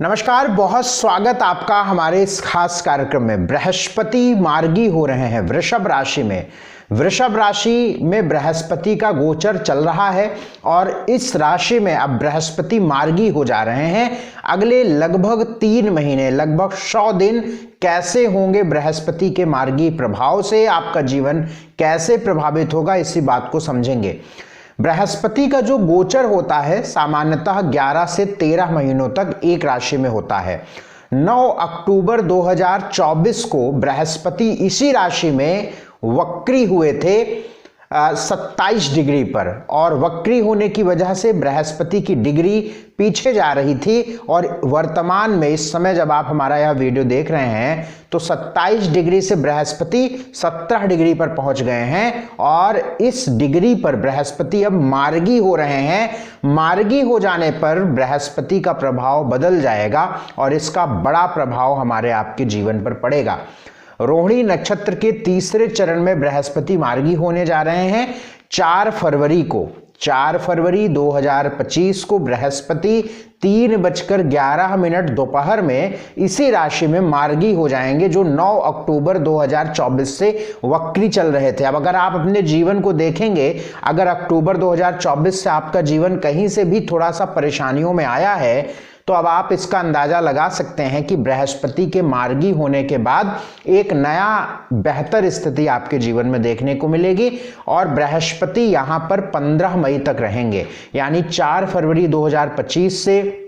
नमस्कार, बहुत स्वागत आपका हमारे इस खास कार्यक्रम में। बृहस्पति मार्गी हो रहे हैं वृषभ राशि में। वृषभ राशि में बृहस्पति का गोचर चल रहा है और इस राशि में अब बृहस्पति मार्गी हो जा रहे हैं। अगले लगभग 3 महीने, लगभग 100 दिन कैसे होंगे बृहस्पति के मार्गी प्रभाव से, आपका जीवन कैसे प्रभावित होगा, इसी बात को समझेंगे। बृहस्पति का जो गोचर होता है सामान्यतः 11 से 13 महीनों तक एक राशि में होता है। 9 अक्टूबर 2024 को बृहस्पति इसी राशि में वक्री हुए थे 27 डिग्री पर, और वक्री होने की वजह से बृहस्पति की डिग्री पीछे जा रही थी और वर्तमान में इस समय जब आप हमारा यह वीडियो देख रहे हैं तो 27 डिग्री से बृहस्पति 17 डिग्री पर पहुंच गए हैं और इस डिग्री पर बृहस्पति अब मार्गी हो रहे हैं। मार्गी हो जाने पर बृहस्पति का प्रभाव बदल जाएगा और इसका बड़ा प्रभाव हमारे आपके जीवन पर पड़ेगा। रोहिणी नक्षत्र के तीसरे चरण में बृहस्पति मार्गी होने जा रहे हैं। 4 फरवरी 2025 को बृहस्पति 3:11 दोपहर में इसी राशि में मार्गी हो जाएंगे, जो 9 अक्टूबर 2024 से वक्री चल रहे थे। अब अगर आप अपने जीवन को देखेंगे, अगर अक्टूबर 2024 से आपका जीवन कहीं से भी थोड़ा सा परेशानियों में आया है तो अब आप इसका अंदाजा लगा सकते हैं कि बृहस्पति के मार्गी होने के बाद एक नया बेहतर स्थिति आपके जीवन में देखने को मिलेगी और बृहस्पति यहां पर 15 मई तक रहेंगे। यानी 4 फरवरी 2025 से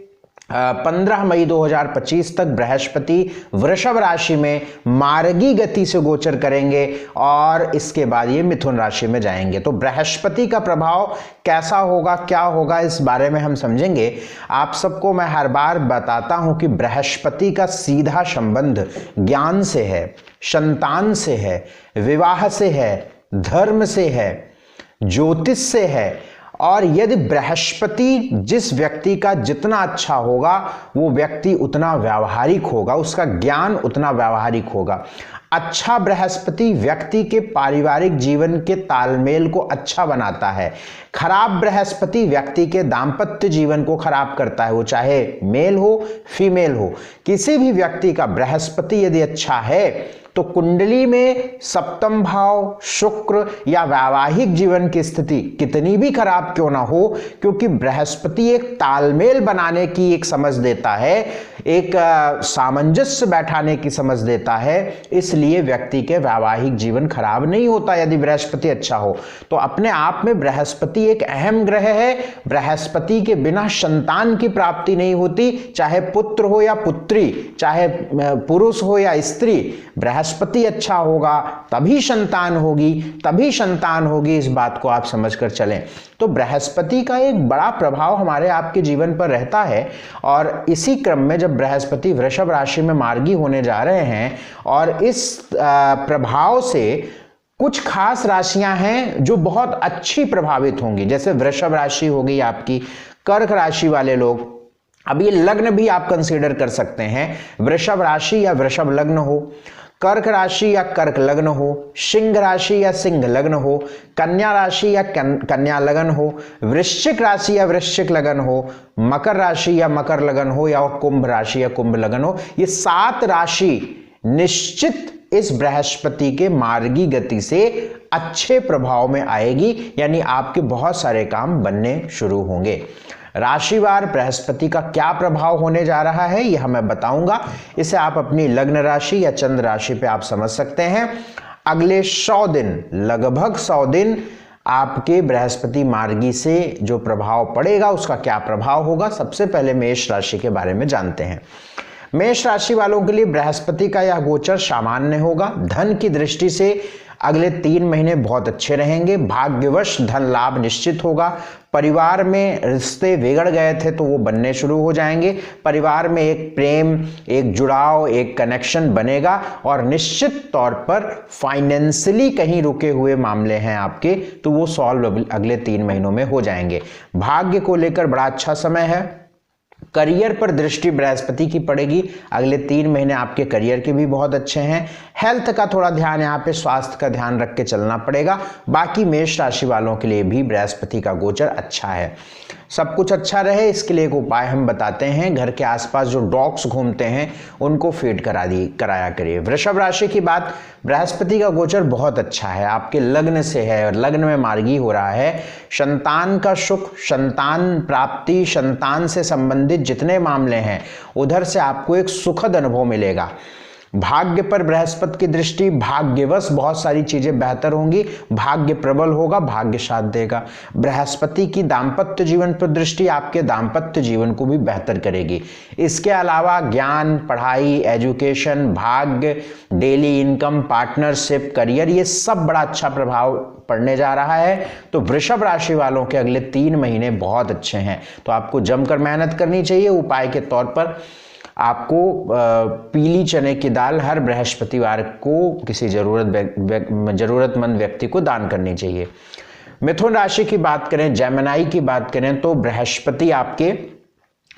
15 मई 2025 तक बृहस्पति वृषभ राशि में मार्गी गति से गोचर करेंगे और इसके बाद ये मिथुन राशि में जाएंगे। तो बृहस्पति का प्रभाव कैसा होगा, क्या होगा, इस बारे में हम समझेंगे। आप सबको मैं हर बार बताता हूं कि बृहस्पति का सीधा संबंध ज्ञान से है, संतान से है, विवाह से है, धर्म से है, ज्योतिष से है। और यदि बृहस्पति जिस व्यक्ति का जितना अच्छा होगा वो व्यक्ति उतना व्यावहारिक होगा, उसका ज्ञान उतना व्यावहारिक होगा। अच्छा बृहस्पति व्यक्ति के पारिवारिक जीवन के तालमेल को अच्छा बनाता है। खराब बृहस्पति व्यक्ति के दाम्पत्य जीवन को खराब करता है, वो चाहे मेल हो फीमेल हो। किसी भी व्यक्ति का बृहस्पति यदि अच्छा है तो कुंडली में सप्तम भाव शुक्र या वैवाहिक जीवन की स्थिति कितनी भी खराब क्यों ना हो, क्योंकि बृहस्पति एक तालमेल बनाने की एक समझ देता है, एक सामंजस्य बैठाने की समझ देता है, इसलिए व्यक्ति के वैवाहिक जीवन खराब नहीं होता यदि बृहस्पति अच्छा हो। तो अपने आप में बृहस्पति एक अहम ग्रह है। बृहस्पति के बिना संतान की प्राप्ति नहीं होती, चाहे पुत्र हो या पुत्री, चाहे पुरुष हो या स्त्री। बृहस्पति अच्छा होगा तभी संतान होगी, इस बात को आप समझकर चलें। तो बृहस्पति का एक बड़ा प्रभाव हमारे आपके जीवन पर रहता है और इसी क्रम में जब बृहस्पति वृषभ राशि में मार्गी होने जा रहे हैं और इस प्रभाव से कुछ खास राशियां हैं जो बहुत अच्छी प्रभावित होंगी। जैसे वृषभ राशि होगी आपकी, कर्क राशि वाले लोग, अब ये लग्न भी आप कंसीडर कर सकते हैं, वृषभ राशि या वृषभ लग्न हो, कर्क राशि या कर्क लग्न हो, सिंह राशि या सिंह लग्न हो, कन्या राशि या कन्या लगन हो, वृश्चिक राशि या वृश्चिक लगन हो, मकर राशि या मकर लगन हो या कुंभ राशि या कुंभ लगन हो। ये 7 राशि निश्चित इस बृहस्पति के मार्गी गति से अच्छे प्रभाव में आएगी, यानी आपके बहुत सारे काम बनने शुरू होंगे। राशिवार बृहस्पति का क्या प्रभाव होने जा रहा है यह मैं बताऊंगा। इसे आप अपनी लग्न राशि या चंद्र राशि पे आप समझ सकते हैं। अगले 100 दिन, लगभग 100 दिन आपके बृहस्पति मार्गी से जो प्रभाव पड़ेगा उसका क्या प्रभाव होगा। सबसे पहले मेष राशि के बारे में जानते हैं। मेष राशि वालों के लिए बृहस्पति का यह गोचर सामान्य होगा। धन की दृष्टि से अगले 3 महीने बहुत अच्छे रहेंगे। भाग्यवश धन लाभ निश्चित होगा। परिवार में रिश्ते बिगड़ गए थे तो वो बनने शुरू हो जाएंगे। परिवार में एक प्रेम, एक जुड़ाव, एक कनेक्शन बनेगा और निश्चित तौर पर फाइनेंशियली कहीं रुके हुए मामले हैं आपके तो वो सॉल्व अगले 3 महीनों में हो जाएंगे। भाग्य को लेकर बड़ा अच्छा समय है। करियर पर दृष्टि बृहस्पति की पड़ेगी। अगले 3 महीने आपके करियर के भी बहुत अच्छे हैं। हेल्थ का थोड़ा ध्यान, यहाँ पे स्वास्थ्य का ध्यान रख के चलना पड़ेगा। बाकी मेष राशि वालों के लिए भी बृहस्पति का गोचर अच्छा है। सब कुछ अच्छा रहे इसके लिए एक उपाय हम बताते हैं। घर के आसपास जो डॉग्स घूमते हैं उनको फीड कराया करिए। वृषभ राशि की बात, बृहस्पति का गोचर बहुत अच्छा है, आपके लग्न से है और लग्न में मार्गी हो रहा है। संतान का सुख, संतान प्राप्ति, संतान से संबंधित जितने मामले हैं उधर से आपको एक सुखद अनुभव मिलेगा। भाग्य पर बृहस्पति की दृष्टि, भाग्यवश बहुत सारी चीजें बेहतर होंगी, भाग्य प्रबल होगा, भाग्य साथ देगा। बृहस्पति की दाम्पत्य जीवन पर दृष्टि आपके दाम्पत्य जीवन को भी बेहतर करेगी। इसके अलावा ज्ञान, पढ़ाई, एजुकेशन, भाग्य, डेली इनकम, पार्टनरशिप, करियर, ये सब बड़ा अच्छा प्रभाव पड़ने जा रहा है। तो वृषभ राशि वालों के अगले 3 महीने बहुत अच्छे हैं, तो आपको जमकर मेहनत करनी चाहिए। उपाय के तौर पर आपको पीली चने की दाल हर बृहस्पतिवार को किसी जरूरतमंद व्यक्ति को दान करनी चाहिए। मिथुन राशि की बात करें, जेमिनी की बात करें तो बृहस्पति आपके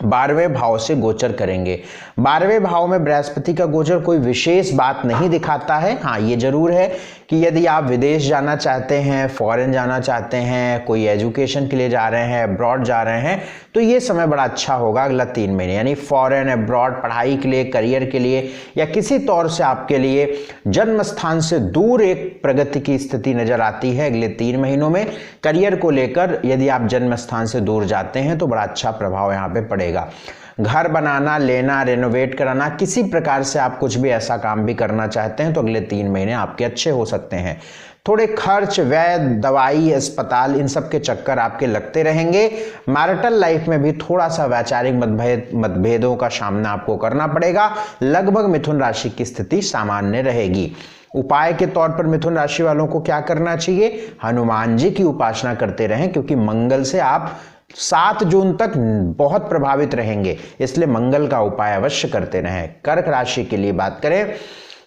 12वें भाव से गोचर करेंगे। 12वें भाव में बृहस्पति का गोचर कोई विशेष बात नहीं दिखाता है। हाँ, ये जरूर है कि यदि आप विदेश जाना चाहते हैं, फॉरेन जाना चाहते हैं, कोई एजुकेशन के लिए जा रहे हैं, अब्रॉड जा रहे हैं, तो ये समय बड़ा अच्छा होगा अगला 3 महीने। यानी फॉरेन, अब्रॉड, पढ़ाई के लिए, करियर के लिए या किसी तौर से आपके लिए जन्म स्थान से दूर एक प्रगति की स्थिति नजर आती है अगले 3 महीनों में। करियर को लेकर यदि आप जन्म स्थान से दूर जाते हैं तो बड़ा अच्छा प्रभाव यहाँ पे पड़ेगा। घर बनाना, लेना, रेनोवेट कराना, किसी प्रकार से आप कुछ भी ऐसा काम भी करना चाहते हैं तो अगले 3 महीने आपके अच्छे हो सकते हैं। थोड़े खर्च, व्यय, दवाई, अस्पताल, इन सब के चक्कर आपके लगते रहेंगे। मैरिटल लाइफ में भी थोड़ा सा वैचारिक मतभेदों का सामना आपको करना पड़ेगा। लगभग मिथुन राशि की स्थिति सामान्य रहेगी। उपाय के तौर पर मिथुन राशि वालों को क्या करना चाहिए? हनुमान जी की उपासना करते रहें, क्योंकि मंगल से आप 7 जून तक बहुत प्रभावित रहेंगे, इसलिए मंगल का उपाय अवश्य करते रहें। कर्क राशि के लिए बात करें,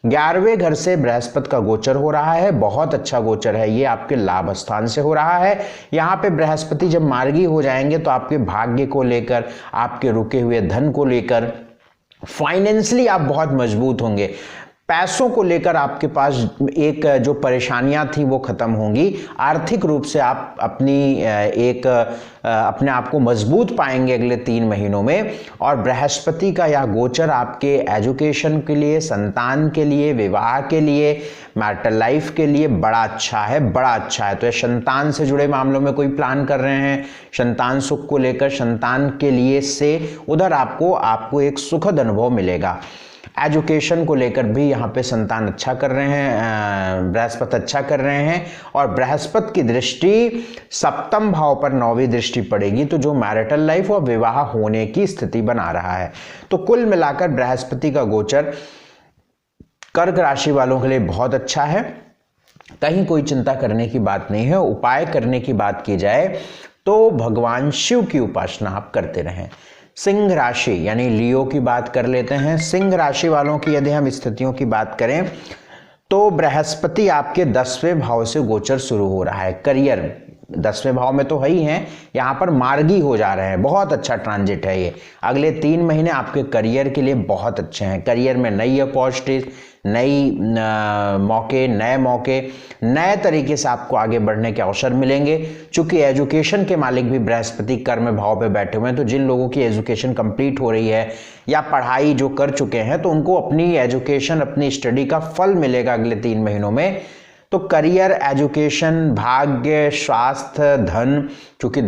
11वें घर से बृहस्पति का गोचर हो रहा है, बहुत अच्छा गोचर है, ये आपके लाभ स्थान से हो रहा है। यहाँ पे बृहस्पति जब मार्गी हो जाएंगे तो आपके भाग्य को लेकर, आपके रुके हुए धन को लेकर, फाइनेंशियली आप बहुत मजबूत होंगे। पैसों को लेकर आपके पास एक जो परेशानियां थी वो खत्म होंगी। आर्थिक रूप से आप अपने आप को मजबूत पाएंगे अगले 3 महीनों में। और बृहस्पति का यह गोचर आपके एजुकेशन के लिए, संतान के लिए, विवाह के लिए, मैरिटल लाइफ के लिए बड़ा अच्छा है, बड़ा अच्छा है। तो संतान से जुड़े मामलों में कोई प्लान कर रहे हैं, संतान सुख को लेकर, संतान के लिए से उधर आपको एक सुखद अनुभव मिलेगा। एजुकेशन को लेकर भी यहाँ पे संतान अच्छा कर रहे हैं, बृहस्पति अच्छा कर रहे हैं। और बृहस्पति की दृष्टि 7वें भाव पर 9वीं दृष्टि पड़ेगी, तो जो मैरिटल लाइफ और विवाह होने की स्थिति बना रहा है। तो कुल मिलाकर बृहस्पति का गोचर कर्क राशि वालों के लिए बहुत अच्छा है, कहीं कोई चिंता करने की बात नहीं है। उपाय करने की बात की जाए तो भगवान शिव की उपासना आप करते रहें। सिंह राशि यानी लियो की बात कर लेते हैं। सिंह राशि वालों की यदि हम स्थितियों की बात करें तो बृहस्पति आपके 10वें भाव से गोचर शुरू हो रहा है। करियर 10वें भाव में तो है ही हैं, यहाँ पर मार्गी हो जा रहे हैं, बहुत अच्छा ट्रांजिट है ये। अगले 3 महीने आपके करियर के लिए बहुत अच्छे हैं। करियर में नई अपॉर्चुनिटीज, नए मौके, नए तरीके से आपको आगे बढ़ने के अवसर मिलेंगे। चूंकि एजुकेशन के मालिक भी बृहस्पति कर्म भाव पे बैठे हुए हैं, तो जिन लोगों की एजुकेशन कंप्लीट हो रही है या पढ़ाई जो कर चुके हैं, तो उनको अपनी एजुकेशन, अपनी स्टडी का फल मिलेगा अगले 3 महीनों में। तो करियर, एजुकेशन, भाग्य, स्वास्थ्य, धन, चूंकि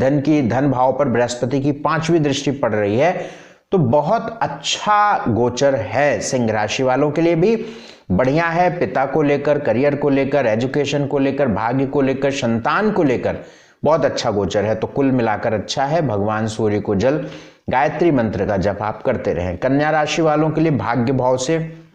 धन भाव पर बृहस्पति की 5वीं दृष्टि पड़ रही है, तो बहुत अच्छा गोचर है। सिंह राशि वालों के लिए भी बढ़िया है। पिता को लेकर, करियर को लेकर, एजुकेशन को लेकर, भाग्य को लेकर, संतान को लेकर बहुत अच्छा गोचर है। तो कुल मिलाकर अच्छा है। भगवान सूर्य को जल, गायत्री मंत्र का जप आप करते रहें। कन्या राशि वालों के लिए भाग्य भाव से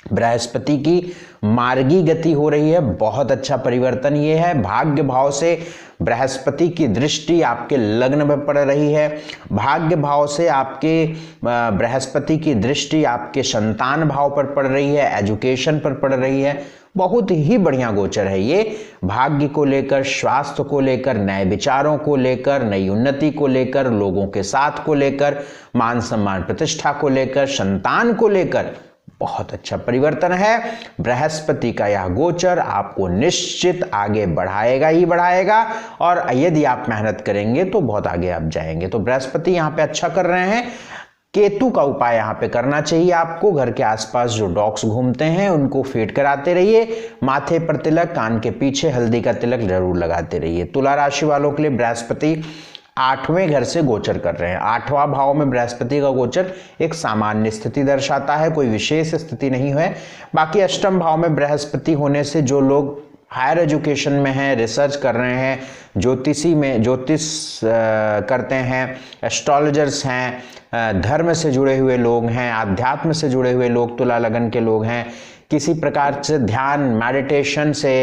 बृहस्पति की मार्गी गति हो रही है, बहुत अच्छा परिवर्तन ये है। भाग्य भाव से बृहस्पति की दृष्टि आपके लग्न में पड़ रही है। भाग्य भाव से आपके बृहस्पति की दृष्टि आपके संतान भाव पर पड़ रही है, एजुकेशन पर पड़ रही है। बहुत ही बढ़िया गोचर है ये। भाग्य को लेकर, स्वास्थ्य को लेकर, नए विचारों को लेकर, नई उन्नति को लेकर, लोगों के साथ को लेकर, मान सम्मान प्रतिष्ठा को लेकर, संतान को लेकर बहुत अच्छा परिवर्तन है। बृहस्पति का यह गोचर आपको निश्चित आगे बढ़ाएगा ही बढ़ाएगा, और यदि आप मेहनत करेंगे तो बहुत आगे आप जाएंगे। तो बृहस्पति यहाँ पे अच्छा कर रहे हैं। केतु का उपाय यहाँ पे करना चाहिए आपको। घर के आसपास जो डॉग्स घूमते हैं उनको फीड कराते रहिए। माथे पर तिलक, कान के पीछे हल्दी का तिलक जरूर लगाते रहिए। तुला राशि वालों के लिए बृहस्पति 8वें घर से गोचर कर रहे हैं। 8वां भाव में बृहस्पति का गोचर एक सामान्य स्थिति दर्शाता है, कोई विशेष स्थिति नहीं है। बाकी अष्टम भाव में बृहस्पति होने से जो लोग हायर एजुकेशन में हैं, रिसर्च कर रहे हैं, ज्योतिष करते हैं, एस्ट्रोलॉजर्स हैं, धर्म से जुड़े हुए लोग हैं, आध्यात्म से जुड़े हुए लोग, तुला लगन के लोग हैं, किसी प्रकार से ध्यान मेडिटेशन से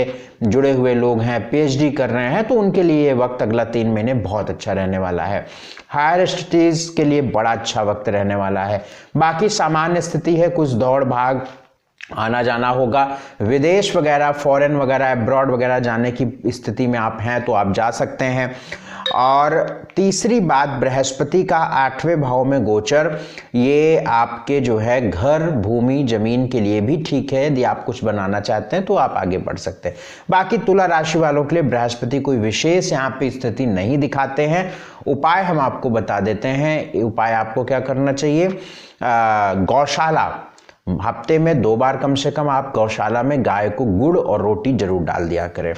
जुड़े हुए लोग हैं, पीएचडी कर रहे हैं, तो उनके लिए ये वक्त अगला 3 महीने बहुत अच्छा रहने वाला है। हायर स्टडीज के लिए बड़ा अच्छा वक्त रहने वाला है। बाकी सामान्य स्थिति है, कुछ दौड़ भाग आना जाना होगा। विदेश वगैरह, फॉरेन वगैरह, अब्रॉड वगैरह जाने की स्थिति में आप हैं तो आप जा सकते हैं। और तीसरी बात, बृहस्पति का 8वें भाव में गोचर, ये आपके जो है घर, भूमि, जमीन के लिए भी ठीक है। यदि आप कुछ बनाना चाहते हैं तो आप आगे बढ़ सकते हैं। बाकी तुला राशि वालों के लिए बृहस्पति कोई विशेष यहाँ पे स्थिति नहीं दिखाते हैं। उपाय हम आपको बता देते हैं। उपाय आपको क्या करना चाहिए, गौशाला हफ्ते में 2 बार कम से कम आप गौशाला में गाय को गुड़ और रोटी जरूर डाल दिया करें।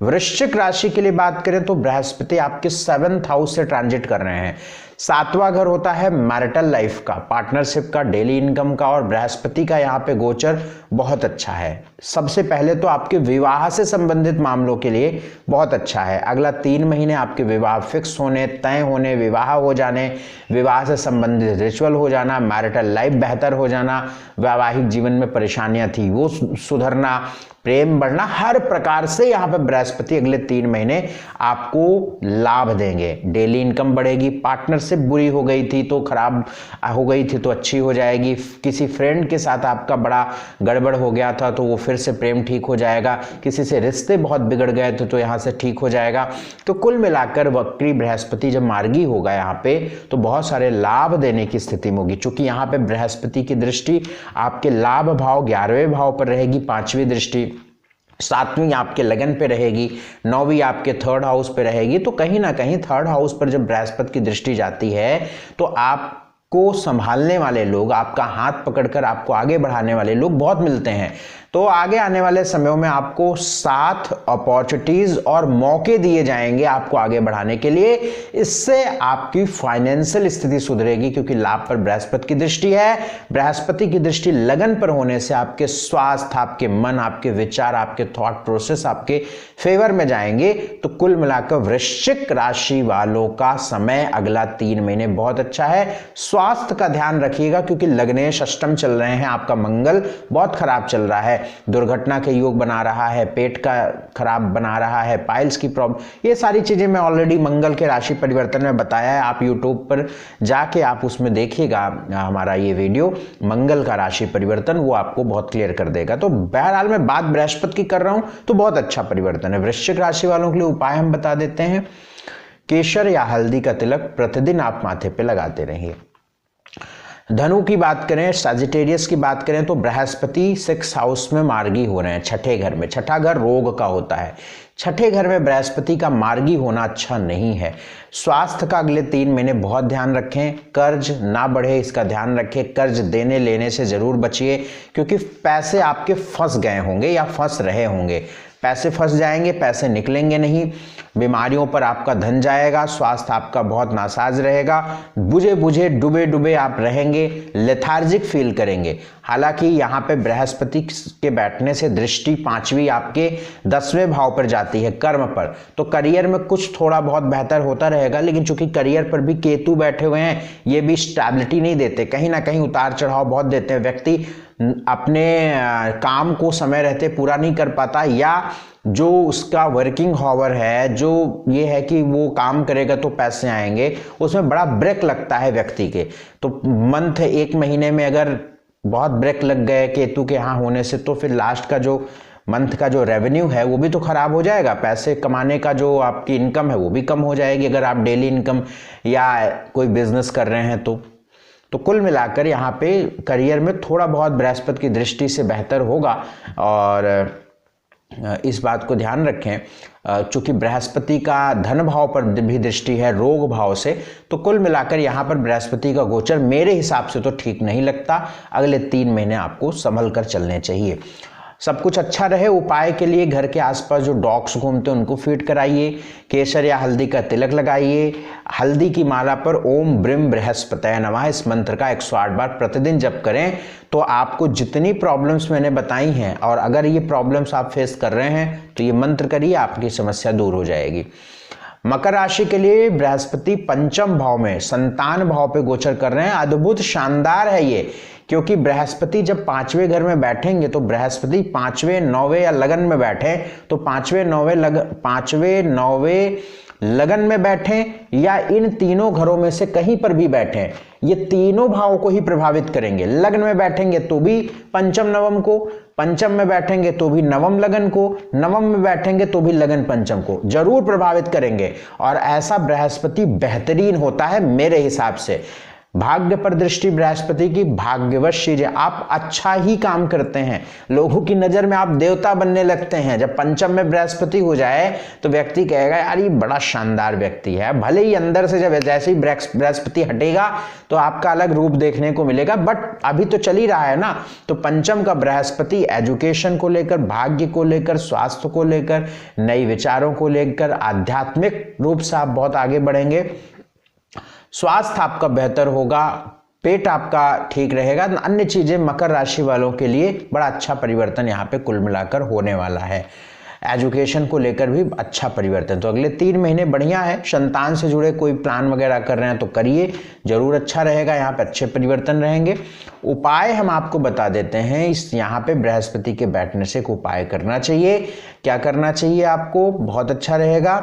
वृश्चिक राशि के लिए बात करें तो बृहस्पति आपके 7th हाउस से ट्रांजिट कर रहे हैं। 7वां घर होता है मैरिटल लाइफ का, पार्टनरशिप का, डेली इनकम का, और बृहस्पति का यहाँ पे गोचर बहुत अच्छा है। सबसे पहले तो आपके विवाह से संबंधित मामलों के लिए बहुत अच्छा है। अगला 3 महीने आपके विवाह फिक्स होने, तय होने, विवाह हो जाने, विवाह से संबंधित रिचुअल हो जाना, मैरिटल लाइफ बेहतर हो जाना, वैवाहिक जीवन में परेशानियां थी वो सुधरना, प्रेम बढ़ना, हर प्रकार से यहाँ पे बृहस्पति अगले 3 महीने आपको लाभ देंगे। डेली इनकम बढ़ेगी, पार्टनरशिप बुरी हो गई थी तो खराब हो गई थी तो अच्छी हो जाएगी, किसी फ्रेंड के साथ आपका बड़ा गड़बड़ हो गया था तो वो फिर से प्रेम ठीक हो जाएगा, किसी से रिश्ते बहुत बिगड़ गए थे तो यहाँ से ठीक हो जाएगा। तो कुल मिलाकर वक्री बृहस्पति जब मार्गी होगा यहाँ पे तो बहुत सारे लाभ देने की स्थिति में होगी। चूंकि यहाँ पे बृहस्पति की दृष्टि आपके लाभ भाव 11वें भाव पर रहेगी, 5वीं दृष्टि 7वीं आपके लगन पे रहेगी, 9वीं आपके 3rd हाउस पे रहेगी। तो कहीं ना कहीं 3rd हाउस पर जब बृहस्पति की दृष्टि जाती है तो आपको संभालने वाले लोग, आपका हाथ पकड़कर आपको आगे बढ़ाने वाले लोग बहुत मिलते हैं। तो आगे आने वाले समयों में आपको 7 अपॉर्चुनिटीज और मौके दिए जाएंगे आपको आगे बढ़ाने के लिए। इससे आपकी फाइनेंशियल स्थिति सुधरेगी, क्योंकि लाभ पर बृहस्पति की दृष्टि है। बृहस्पति की दृष्टि लगन पर होने से आपके स्वास्थ्य, आपके मन, आपके विचार, आपके थॉट प्रोसेस आपके फेवर में जाएंगे। तो कुल मिलाकर वृश्चिक राशि वालों का समय अगला 3 महीने बहुत अच्छा है। स्वास्थ्य का ध्यान रखिएगा, क्योंकि लग्नेश अष्टम चल रहे हैं, आपका मंगल बहुत खराब चल रहा है, दुर्घटना के योग बना रहा है, पेट का खराब बना रहा है, पाइल्स की प्रॉब्लम, ये सारी चीजें मैं ऑलरेडी मंगल के राशि परिवर्तन में बताया है। आप यूट्यूब पर जाके आप उसमें देखिएगा हमारा ये वीडियो मंगल का राशि परिवर्तन, वो आपको बहुत क्लियर कर देगा। तो बहरहाल मैं बात बृहस्पति की कर रहा हूं तो बहुत अच्छा परिवर्तन है। वृश्चिक राशि वालों के लिए उपाय हम बता देते हैं। केसर या हल्दी का तिलक प्रतिदिन आप माथे पे लगाते रहिए। धनु की बात करें, सजिटेरियस की बात करें तो बृहस्पति 6th हाउस में मार्गी हो रहे हैं, 6ठे घर में। 6ठा घर रोग का होता है। 6ठे घर में बृहस्पति का मार्गी होना अच्छा नहीं है। स्वास्थ्य का अगले 3 महीने बहुत ध्यान रखें, कर्ज ना बढ़े इसका ध्यान रखें, कर्ज देने लेने से जरूर बचिए, क्योंकि पैसे आपके फंस गए होंगे या फंस रहे होंगे। पैसे फंस जाएंगे, पैसे निकलेंगे नहीं, बीमारियों पर आपका धन जाएगा, स्वास्थ्य आपका बहुत नासाज रहेगा, बुझे बुझे डूबे डूबे आप रहेंगे, लेथार्जिक फील करेंगे। हालांकि यहाँ पे बृहस्पति के बैठने से दृष्टि 5वीं आपके 10वें भाव पर जाती है, कर्म पर, तो करियर में कुछ थोड़ा बहुत बेहतर होता रहेगा। लेकिन चूंकि करियर पर भी केतु बैठे हुए हैं, ये भी स्टेबिलिटी नहीं देते, कहीं ना कहीं उतार चढ़ाव बहुत देते हैं। व्यक्ति अपने काम को समय रहते पूरा नहीं कर पाता, या जो उसका वर्किंग हॉवर है, जो ये है कि वो काम करेगा तो पैसे आएंगे, उसमें बड़ा ब्रेक लगता है व्यक्ति के। तो मंथ 1 महीने में अगर बहुत ब्रेक लग गए केतु के यहाँ होने से, तो फिर लास्ट का जो मंथ का जो रेवेन्यू है वो भी तो खराब हो जाएगा। पैसे कमाने का जो आपकी इनकम है वो भी कम हो जाएगी, अगर आप डेली इनकम या कोई बिजनेस कर रहे हैं तो। तो कुल मिलाकर यहाँ पे करियर में थोड़ा बहुत बृहस्पति की दृष्टि से बेहतर होगा। और इस बात को ध्यान रखें, चूंकि बृहस्पति का धन भाव पर भी दृष्टि है रोग भाव से, तो कुल मिलाकर यहाँ पर बृहस्पति का गोचर मेरे हिसाब से तो ठीक नहीं लगता। अगले 3 महीने आपको संभल कर चलने चाहिए। सब कुछ अच्छा रहे, उपाय के लिए घर के आसपास जो डॉग्स घूमते हैं उनको फीड कराइए, केसर या हल्दी का तिलक लगाइए, हल्दी की माला पर ओम ब्रीम बृहस्पतये नमः इस मंत्र का 108 बार प्रतिदिन जप करें। तो आपको जितनी प्रॉब्लम्स मैंने बताई हैं, और अगर ये प्रॉब्लम्स आप फेस कर रहे हैं तो ये मंत्र करिए, आपकी समस्या दूर हो जाएगी। मकर राशि के लिए बृहस्पति पंचम भाव में संतान भाव पे गोचर कर रहे हैं। अद्भुत शानदार है ये, क्योंकि बृहस्पति जब 5वें घर में बैठेंगे तो बृहस्पति 5वें 9वें या लगन में बैठे तो 5वें 9वें लगन में बैठे या इन तीनों घरों में से कहीं पर भी बैठे, ये तीनों भाव को ही प्रभावित करेंगे। लग्न में बैठेंगे तो भी पंचम नवम को, पंचम में बैठेंगे तो भी नवम लगन को, नवम में बैठेंगे तो भी लगन पंचम को जरूर प्रभावित करेंगे। और ऐसा बृहस्पति बेहतरीन होता है मेरे हिसाब से। भाग्य पर दृष्टि बृहस्पति की भाग्यवश चीज है। आप अच्छा ही काम करते हैं, लोगों की नजर में आप देवता बनने लगते हैं। जब पंचम में बृहस्पति हो जाए तो व्यक्ति कहेगा यार ये बड़ा शानदार व्यक्ति है। भले ही अंदर से जब जैसे ही बृहस्पति हटेगा तो आपका अलग रूप देखने को मिलेगा, बट अभी तो चल ही रहा है ना। तो पंचम का बृहस्पति एजुकेशन को लेकर, भाग्य को लेकर, स्वास्थ्य को लेकर, नई विचारों को लेकर, आध्यात्मिक रूप से आप बहुत आगे बढ़ेंगे। स्वास्थ्य आपका बेहतर होगा, पेट आपका ठीक रहेगा। अन्य चीजें मकर राशि वालों के लिए बड़ा अच्छा परिवर्तन यहाँ पे कुल मिलाकर होने वाला है। एजुकेशन को लेकर भी अच्छा परिवर्तन। तो अगले 3 महीने बढ़िया है। संतान से जुड़े कोई प्लान वगैरह कर रहे हैं तो करिए, जरूर अच्छा रहेगा, यहाँ पे अच्छे परिवर्तन रहेंगे। उपाय हम आपको बता देते हैं। इस यहाँ पे बृहस्पति के बैठने से एक उपाय करना चाहिए। क्या करना चाहिए आपको? बहुत अच्छा रहेगा।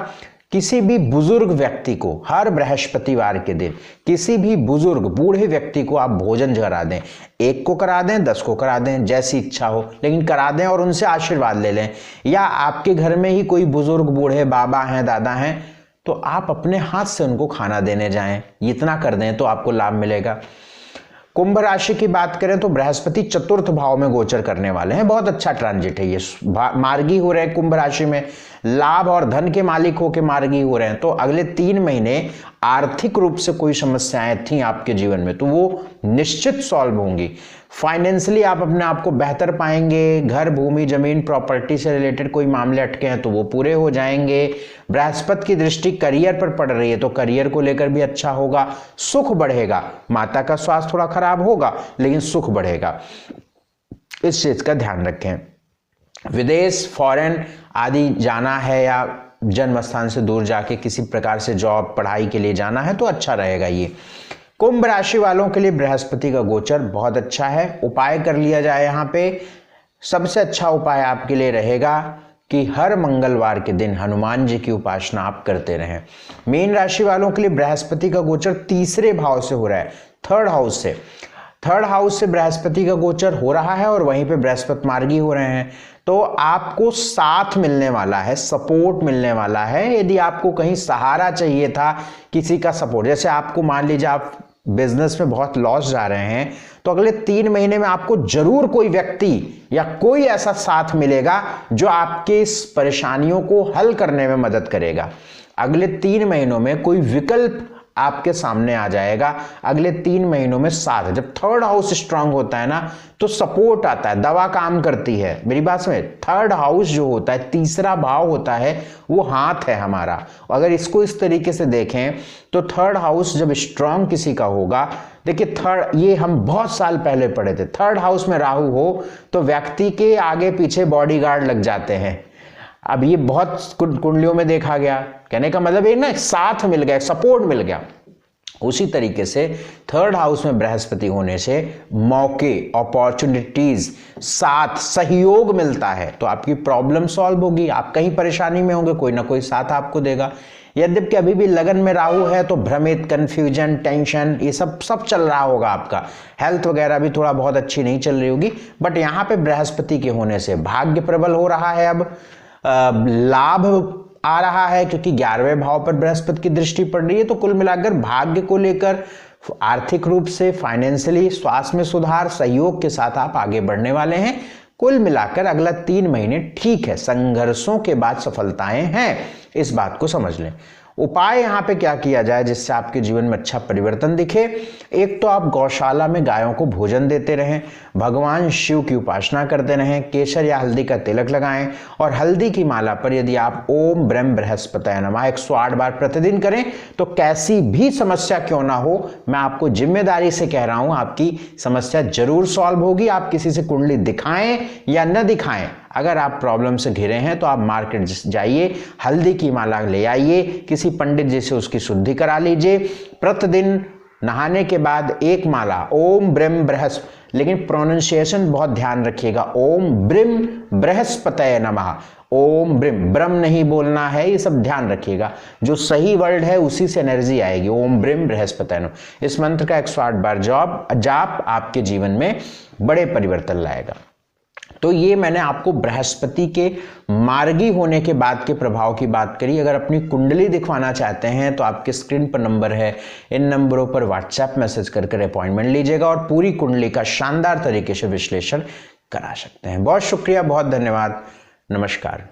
किसी भी बुजुर्ग व्यक्ति को हर बृहस्पतिवार के दिन किसी भी बुजुर्ग बूढ़े व्यक्ति को आप भोजन करा दें। 1 को करा दें, 10 को करा दें, जैसी इच्छा हो, लेकिन करा दें और उनसे आशीर्वाद ले लें। या आपके घर में ही कोई बुजुर्ग बूढ़े बाबा हैं, दादा हैं, तो आप अपने हाथ से उनको खाना देने जाएं। इतना कर दें तो आपको लाभ मिलेगा। कुंभ राशि की बात करें तो बृहस्पति चतुर्थ भाव में गोचर करने वाले हैं। बहुत अच्छा ट्रांजिट है ये। मार्गी हो रहे हैं कुंभ राशि में, लाभ और धन के मालिक होकर मार्गी हो रहे हैं। तो अगले 3 महीने आर्थिक रूप से कोई समस्याएं थी आपके जीवन में तो वो निश्चित सॉल्व होंगी। फाइनेंशियली आप अपने आप को बेहतर पाएंगे। घर, भूमि, जमीन, प्रॉपर्टी से रिलेटेड कोई मामले अटके हैं तो वो पूरे हो जाएंगे। बृहस्पति की दृष्टि करियर पर पड़ रही है तो करियर को लेकर भी अच्छा होगा। सुख बढ़ेगा। माता का स्वास्थ्य थोड़ा खराब होगा लेकिन सुख बढ़ेगा, इस चीज का ध्यान रखें। विदेश, फॉरेन आदि जाना है या जन्म स्थान से दूर जाके किसी प्रकार से जॉब, पढ़ाई के लिए जाना है तो अच्छा रहेगा ये। कुंभ राशि वालों के लिए बृहस्पति का गोचर बहुत अच्छा है। उपाय कर लिया जाए यहाँ पे। सबसे अच्छा उपाय आपके लिए रहेगा कि हर मंगलवार के दिन हनुमान जी की उपासना आप करते रहें। मीन राशि वालों के लिए बृहस्पति का गोचर तीसरे भाव से हो रहा है, 3rd हाउस से। 3rd हाउस से बृहस्पति का गोचर हो रहा है और वहीं पे बृहस्पति मार्गी हो रहे हैं। तो आपको साथ मिलने वाला है, सपोर्ट मिलने वाला है। यदि आपको कहीं सहारा चाहिए था, किसी का सपोर्ट, जैसे आपको मान लीजिए आप बिजनेस में बहुत लॉस जा रहे हैं तो अगले 3 महीने में आपको जरूर कोई व्यक्ति या कोई ऐसा साथ मिलेगा जो आपके इस परेशानियों को हल करने में मदद करेगा। अगले 3 महीनों में कोई विकल्प आपके सामने आ जाएगा। अगले 3 महीनों में साथ, जब 3rd हाउस स्ट्रांग होता है ना तो सपोर्ट आता है, दवा काम करती है। मेरी बात समझ, 3rd हाउस जो होता है, तीसरा भाव होता है, वो हाथ है हमारा। अगर इसको इस तरीके से देखें तो 3rd हाउस जब स्ट्रांग किसी का होगा, देखिए 3rd, ये हम बहुत साल पहले पढ़े थे, 3rd हाउस में राहु हो तो व्यक्ति के आगे पीछे बॉडीगार्ड लग जाते हैं। अब ये बहुत कुंडलियों में देखा गया। कहने का मतलब एक ना साथ मिल गया, सपोर्ट मिल गया। उसी तरीके से 3rd हाउस में बृहस्पति होने से मौके, अपॉर्चुनिटीज, साथ, सहयोग मिलता है तो आपकी प्रॉब्लम सॉल्व होगी। आप कहीं परेशानी में होंगे, कोई ना कोई साथ आपको देगा। यद्यपि अभी भी लगन में राहु है तो भ्रमित, कंफ्यूजन, टेंशन, ये सब चल रहा होगा। आपका हेल्थ वगैरह भी थोड़ा बहुत अच्छी नहीं चल रही होगी। बट यहाँ पे बृहस्पति के होने से भाग्य प्रबल हो रहा है। अब लाभ आ रहा है क्योंकि 11वें भाव पर बृहस्पति की दृष्टि पड़ रही है। तो कुल मिलाकर भाग्य को लेकर, आर्थिक रूप से, फाइनेंशियली, स्वास्थ्य में सुधार, सहयोग के साथ आप आगे बढ़ने वाले हैं। कुल मिलाकर अगला 3 महीने ठीक है, संघर्षों के बाद सफलताएं हैं, इस बात को समझ लें। उपाय यहाँ पे क्या किया जाए जिससे आपके जीवन में अच्छा परिवर्तन दिखे? एक तो आप गौशाला में गायों को भोजन देते रहें, भगवान शिव की उपासना करते रहें, केसर या हल्दी का तिलक लगाएं और हल्दी की माला पर यदि आप ओम ब्रह्म बृहस्पतये नमः 108 बार प्रतिदिन करें तो कैसी भी समस्या क्यों ना हो, मैं आपको जिम्मेदारी से कह रहा हूं, आपकी समस्या जरूर सॉल्व होगी। आप किसी से कुंडली दिखाएं या न दिखाएं, अगर आप प्रॉब्लम से घिरे हैं तो आप मार्केट जाइए, हल्दी की माला ले आइए, किसी पंडित जी से उसकी शुद्धि करा लीजिए। प्रतिदिन नहाने के बाद एक माला ओम ब्रह्म बृहस्पति, लेकिन प्रोनाउंसिएशन बहुत ध्यान रखिएगा, ओम ब्रह्म बृहस्पतये नमः, ओम ब्रह्म, ब्रह्म नहीं बोलना है, ये सब ध्यान रखिएगा। जो सही वर्ड है उसी से एनर्जी आएगी, ओम ब्रह्म बृहस्पतये नमः। इस मंत्र का 108 बार जाप आपके जीवन में बड़े परिवर्तन लाएगा। तो ये मैंने आपको बृहस्पति के मार्गी होने के बाद के प्रभाव की बात करी। अगर अपनी कुंडली दिखवाना चाहते हैं तो आपके स्क्रीन पर नंबर है, इन नंबरों पर व्हाट्सएप मैसेज कर अपॉइंटमेंट लीजिएगा और पूरी कुंडली का शानदार तरीके से विश्लेषण करा सकते हैं। बहुत शुक्रिया, बहुत धन्यवाद, नमस्कार।